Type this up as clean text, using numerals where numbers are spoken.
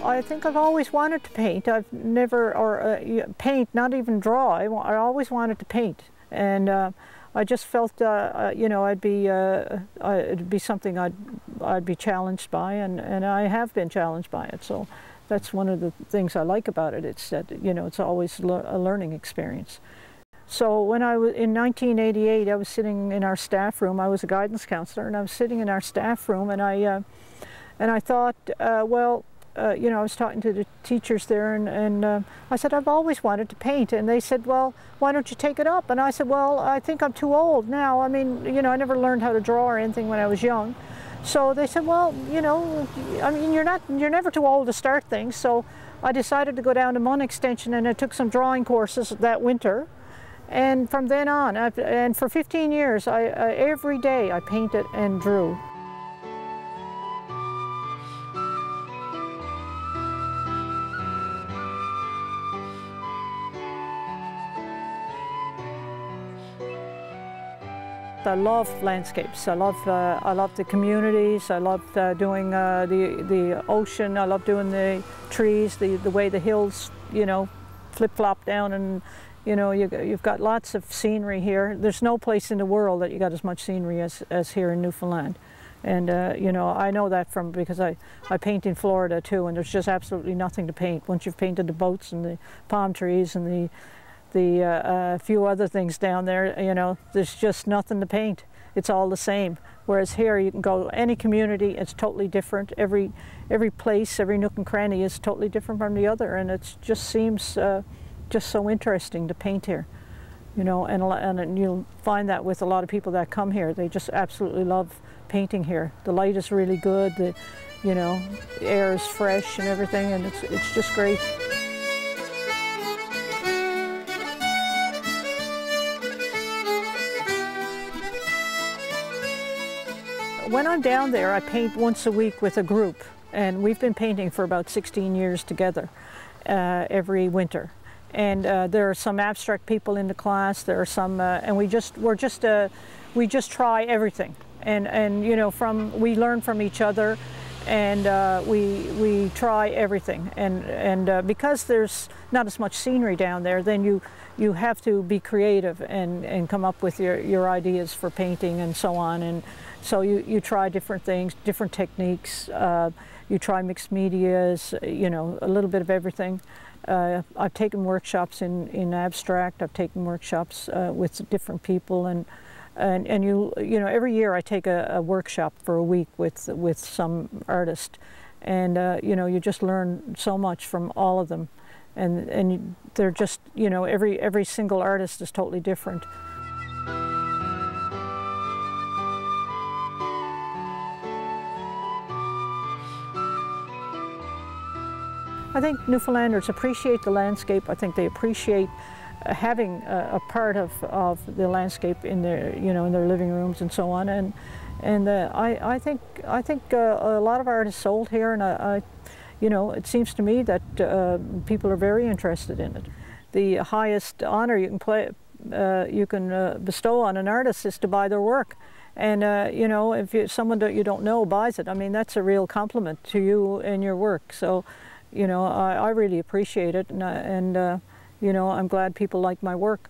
I think I've always wanted to paint. I've never, paint, not even draw. I always wanted to paint, and I just felt, you know, it'd be something I'd be challenged by, and I have been challenged by it. So that's one of the things I like about it. It's that, you know, it's always a learning experience. So when I was in 1988, I was sitting in our staff room. I was a guidance counselor, and I was sitting in our staff room, and I thought, well, you know, I was talking to the teachers there, and I said, I've always wanted to paint. And they said, well, why don't you take it up? And I said, well, I think I'm too old now. I mean, you know, I never learned how to draw or anything when I was young. So they said, well, you know, I mean, you're never too old to start things. So I decided to go down to Munn Extension, and I took some drawing courses that winter. And from then on, and for 15 years, every day I painted and drew. I love landscapes. I love the communities. I love doing the ocean. I love doing the trees, the way the hills, you know, flip-flop down, and you know, you've got lots of scenery here. There's no place in the world that you got as much scenery as here in Newfoundland. And you know, I know that because I paint in Florida too, and there's just absolutely nothing to paint. Once you've painted the boats and the palm trees and the few other things down there, you know, there's just nothing to paint. It's all the same. Whereas here you can go any community, it's totally different. Every place, every nook and cranny is totally different from the other, and it just seems just so interesting to paint here, you know, and you'll find that with a lot of people that come here. They just absolutely love painting here. The light is really good, you know, the air is fresh and everything, and it's just great. When I'm down there, I paint once a week with a group, and we've been painting for about 16 years together every winter. And there are some abstract people in the class. There are some, and we just try everything, and you know, we learn from each other, and we try everything, and because there's not as much scenery down there, then you have to be creative and come up with your ideas for painting and so on, and so you try different things, different techniques. You try mixed medias, you know, a little bit of everything. I've taken workshops in abstract. I've taken workshops with different people, and you know, every year I take a workshop for a week with some artist, and you know, you just learn so much from all of them, and they're just, you know, every single artist is totally different. I think Newfoundlanders appreciate the landscape. I think they appreciate having a part of the landscape in their, you know, in their living rooms and so on. And I think a lot of art is sold here, and you know, it seems to me that people are very interested in it. The highest honor you can bestow on an artist is to buy their work. And you know, if someone that you don't know buys it, I mean, that's a real compliment to you and your work. So, you know, I really appreciate it, and you know, I'm glad people like my work.